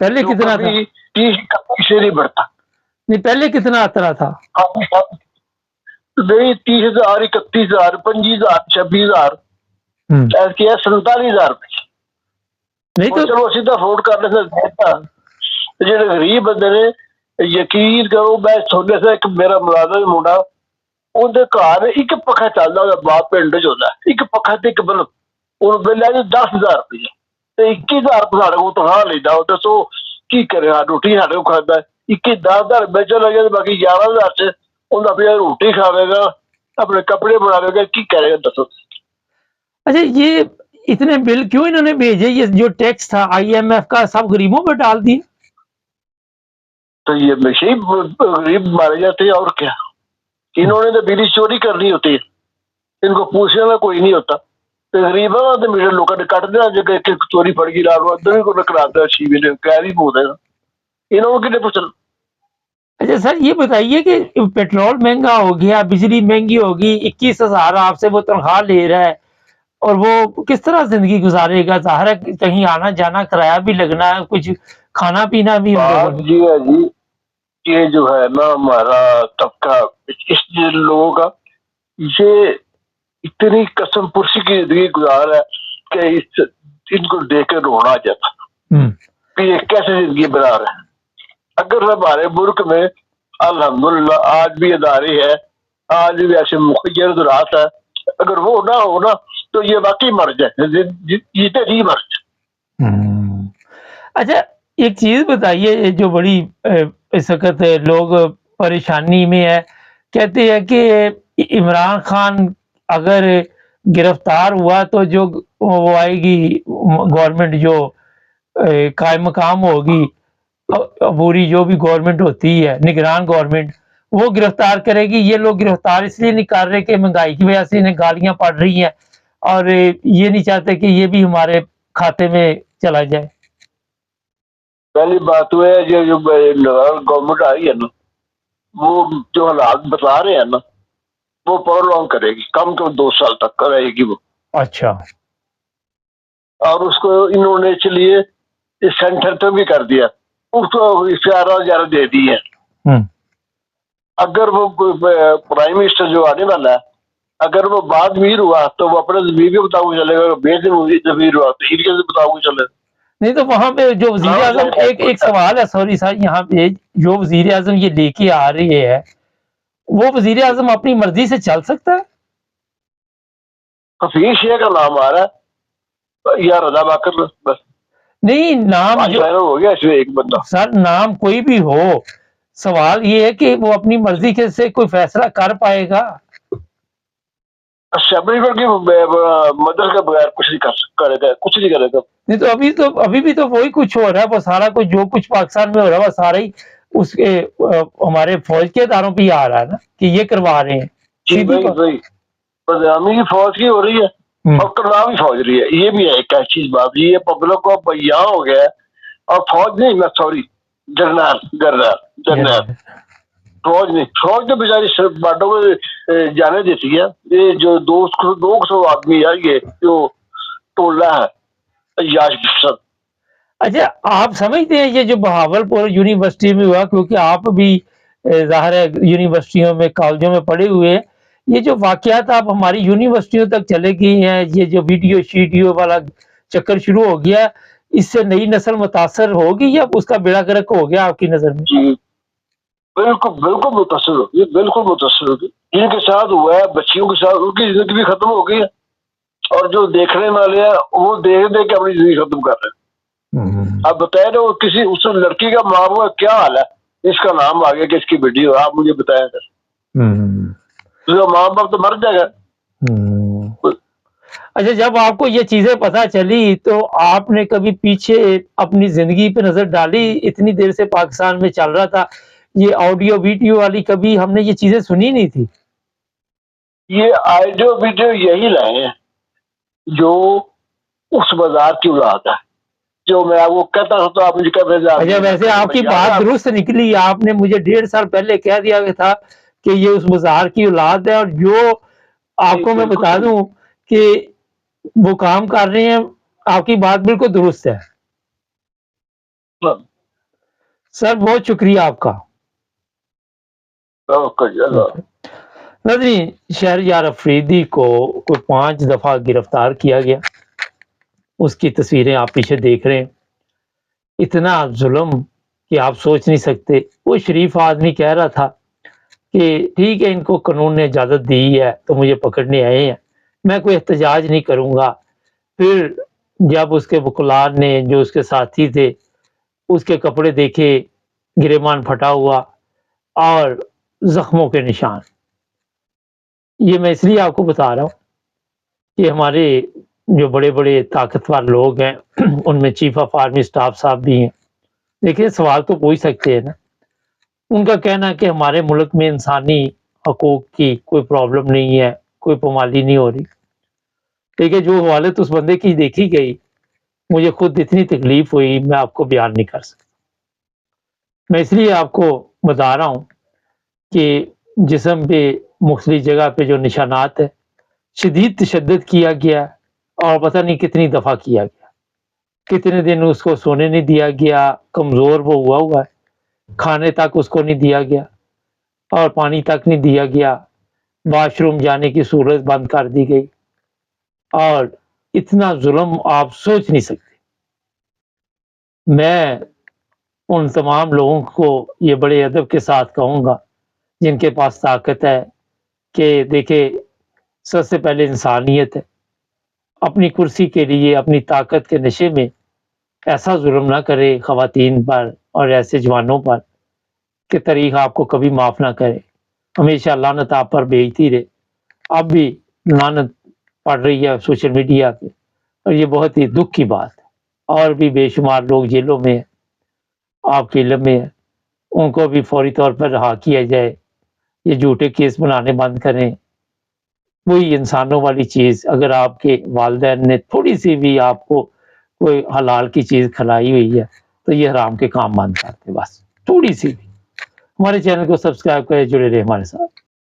پہلے کتنا تھا؟ 30 سے نہیں بڑھتا. نہیں پہلے کتنا آتا تھا؟ نہیں 30,000 31,000 25,000 26,000 ایسے 47,000 روپئے. نہیں تو چلو سیدھا افورڈ کرنے سے دیتا. جہاں غریب بندے نے یقین کرو میں سونے سے ایک میرا ملازم منڈا اندر گھر ایک پکھا چلتا ہوتا باپ پنڈ چ ہوتا ایک پکھا تے ایک بلب اور بل ہے 10,000 روپیہ 21,000 روپئے سارے کو تنخواہ لینا. دسو کی کرے گا؟ روٹی سارے کو کھانا 10,000 بیچ لگے تو باقی 11,000 سے انہیں اپنی روٹی کھاوے گا اپنے کپڑے بناوے گا کی کرے گا دسو. اچھا یہ اتنے بل کیوں انہوں نے بھیجے؟ یہ جو ٹیکس تھا IMF کا سب غریبوں پہ ڈال دی. تو یہ ہمیشہ ہی غریب مارے جاتے ہیں اور کیا. انہوں نے تو بجلی چوری کرنی ہوتی ہے ان کو پوچھنے والا کوئی نہیں ہوتا. غریب ہے تو میرے لوگوں نے کٹ دینا جگہ چوری پڑ گئی رات ادھر کو کرا دیا 6 مہینے کہہ ہی بول رہے انہوں کو کتنے پوچھنا. اچھا سر یہ بتائیے کہ پیٹرول مہنگا ہو گیا بجلی مہنگی ہوگی 21,000 آپ سے وہ تنخواہ لے رہا ہے اور وہ کس طرح زندگی گزارے گا؟ ظاہر ہے کہیں آنا جانا کرایہ بھی لگنا ہے کچھ کھانا پینا بھی. جی ہے جی یہ جو ہے نا ہمارا طبقہ اس لوگوں کا یہ اتنی قسم پرسی کی زندگی گزار ہے کہ ان کو دیکھ کر رونا آ جاتا کہ یہ کیسے زندگی بنا رہے ہیں. اگر ہمارے ملک میں الحمدللہ آج بھی ادارے ہیں آج بھی ایسے مخیر رات ہے اگر وہ نہ ہو نا تو یہ واقعی مر جائے جیتے نہیں مر جائے. اچھا ایک چیز بتائیے جو بڑی اس وقت لوگ پریشانی میں ہے کہتے ہیں کہ عمران خان اگر گرفتار ہوا تو جو وہ آئے گی گورنمنٹ جو قائم مقام ہوگی عبوری جو بھی گورنمنٹ ہوتی ہے نگران گورنمنٹ وہ گرفتار کرے گی. یہ لوگ گرفتار اس لیے نہیں کر رہے کہ مہنگائی کی وجہ سے انہیں گالیاں پڑ رہی ہیں اور یہ نہیں چاہتے کہ یہ بھی ہمارے کھاتے میں چلا جائے. پہلی بات وہ ہے جو گورنمنٹ آئی ہے نا وہ جو حالات بتا رہے ہیں نا وہ پرولونگ کرے گی کم کم 2 سال تک کرے گی وہ. اچھا اور اس کو انہوں نے اس لیے سینٹر پہ بھی کر دیا اس کو اشارہ دے دی ہے. اگر وہ پرائم منسٹر جو آنے والا ہے اگر وہ بعد میر ہوا تو وہ اپنے ضمیر کے مطابق چلے گا بے ضمیر ہوا تو کے مطابق چلے گا. نہیں تو وہاں پہ جو وزیر اعظم ایک سوال ہے سوری سر یہاں پہ جو وزیر اعظم یہ لے کے آ رہی ہے وہ وزیر اعظم اپنی مرضی سے چل سکتا ہے؟ حفیظ شیخ کا نام آ رہا ہے یا رضا باکر بس نہیں نام ہو گیا اس میں ایک بندہ. سر نام کوئی بھی ہو سوال یہ ہے کہ وہ اپنی مرضی سے کوئی فیصلہ کر پائے گا؟ اسمبلی کی مدد کے بغیر کچھ نہیں کرے گا کچھ نہیں کرے گا. نہیں تو ابھی بھی تو وہی کچھ ہو رہا ہے وہ سارا کچھ جو کچھ پاکستان میں ہو رہا ہے وہ سارا ہی اس کے ہمارے فوج کے اداروں پہ ہی آ رہا ہے نا کہ یہ کروا رہے ہیں. جی بھائی نظامی فوج کی ہو رہی ہے اور کرنا بھی فوج رہی ہے. یہ بھی ہے ایک چیز بات یہ پبلک کو بیاں ہو گیا ہے اور فوج نہیں میں سوری جنرل فوج نہیں فوج تو بیچاری باٹوں کو جانے دیتی ہے. یہ جو 200 آدمی ہے یہ جو ٹولہ ہے یاش بسر. اچھا آپ سمجھتے ہیں یہ جو بہاولپور یونیورسٹی میں ہوا کیونکہ آپ بھی ظاہر ہے یونیورسٹیوں میں کالجوں میں پڑھے ہوئے یہ جو واقعات آپ ہماری یونیورسٹیوں تک چلے گئی ہیں یہ جو ویڈیو شیڈیو والا چکر شروع ہو گیا اس سے نئی نسل متاثر ہوگی یا اس کا بیڑا گرک ہو گیا آپ کی نظر میں؟ جی بالکل متاثر ہوگی بالکل متاثر ہوگی. جن کے ساتھ ہوا ہے بچیوں کے ساتھ ان کی زندگی بھی ختم ہو گئی ہے اور جو دیکھنے والے ہیں وہ دیکھ دے کے اپنی زندگی ختم کر رہے ہیں. آپ بتائیں نا کسی اس لڑکی کا ماں باپ کا کیا حال ہے اس کا نام آگے کہ اس کی ویڈیو آپ مجھے بتائیں سر اس کا ماں باپ تو مر جائے گا. اچھا جب آپ کو یہ چیزیں پتہ چلی تو آپ نے کبھی پیچھے اپنی زندگی پہ نظر ڈالی؟ اتنی دیر سے پاکستان میں چل رہا تھا یہ آڈیو ویڈیو والی کبھی ہم نے یہ چیزیں سنی نہیں تھی. یہ آڈیو ویڈیو یہی لائے ہیں جو اس بازار کی اولاد ہے جو میں آپ کو کہتا ہوں تو آپ مجھے کہتے ہیں. اچھا ویسے آپ کی بات درست نکلی آپ نے مجھے 1.5 سال پہلے کہہ دیا تھا کہ یہ اس بازار کی اولاد ہے اور جو آپ کو میں بتا دوں کہ وہ کام کر رہے ہیں آپ کی بات بالکل درست ہے. سر بہت شکریہ آپ کا. ناظرین، شہریار افریدی کو کوئی 5 دفعہ گرفتار کیا گیا. اس کی تصویریں آپ پیچھے دیکھ رہے ہیں. اتنا ظلم کہ آپ سوچ نہیں سکتے. وہ شریف آدمی کہہ رہا تھا کہ ٹھیک ہے ان کو قانون نے اجازت دی ہے تو مجھے پکڑنے آئے ہیں، میں کوئی احتجاج نہیں کروں گا. پھر جب اس کے وکلاء نے جو اس کے ساتھی تھے اس کے کپڑے دیکھے، گریبان پھٹا ہوا اور زخموں کے نشان. یہ میں اس لیے آپ کو بتا رہا ہوں کہ ہمارے جو بڑے بڑے طاقتور لوگ ہیں ان میں چیف آف آرمی اسٹاف صاحب بھی ہیں. دیکھیں سوال تو پوچھ سکتے ہیں نا. ان کا کہنا ہے کہ ہمارے ملک میں انسانی حقوق کی کوئی پرابلم نہیں ہے، کوئی پامالی نہیں ہو رہی. ٹھیک ہے، جو حوالت اس بندے کی دیکھی گئی مجھے خود اتنی تکلیف ہوئی میں آپ کو بیان نہیں کر سکتا. میں اس لیے آپ کو بتا رہا ہوں کہ جسم پہ مختلف جگہ پہ جو نشانات ہیں شدید تشدد کیا گیا اور پتہ نہیں کتنی دفعہ کیا گیا. کتنے دن اس کو سونے نہیں دیا گیا، کمزور وہ ہوا ہے، کھانے تک اس کو نہیں دیا گیا اور پانی تک نہیں دیا گیا. واش روم جانے کی صورت بند کر دی گئی اور اتنا ظلم آپ سوچ نہیں سکتے. میں ان تمام لوگوں کو یہ بڑے ادب کے ساتھ کہوں گا جن کے پاس طاقت ہے کہ دیکھیں سب سے پہلے انسانیت ہے. اپنی کرسی کے لیے اپنی طاقت کے نشے میں ایسا ظلم نہ کرے خواتین پر اور ایسے جوانوں پر کہ تاریخ آپ کو کبھی معاف نہ کرے. ہمیشہ لعنت آپ پر بھیجتی رہے. اب بھی لعنت پڑ رہی ہے سوشل میڈیا پہ اور یہ بہت ہی دکھ کی بات ہے. اور بھی بے شمار لوگ جیلوں میں ہیں، آپ کے علم میں ہے. ان کو بھی فوری طور پر رہا کیا جائے. یہ جھوٹے کیس بنانے بند کریں. وہی انسانوں والی چیز، اگر آپ کے والدین نے تھوڑی سی بھی آپ کو کوئی حلال کی چیز کھلائی ہوئی ہے تو یہ حرام کے کام بند کرتے، بس تھوڑی سی بھی. ہمارے چینل کو سبسکرائب کریں، جڑے رہے ہمارے ساتھ.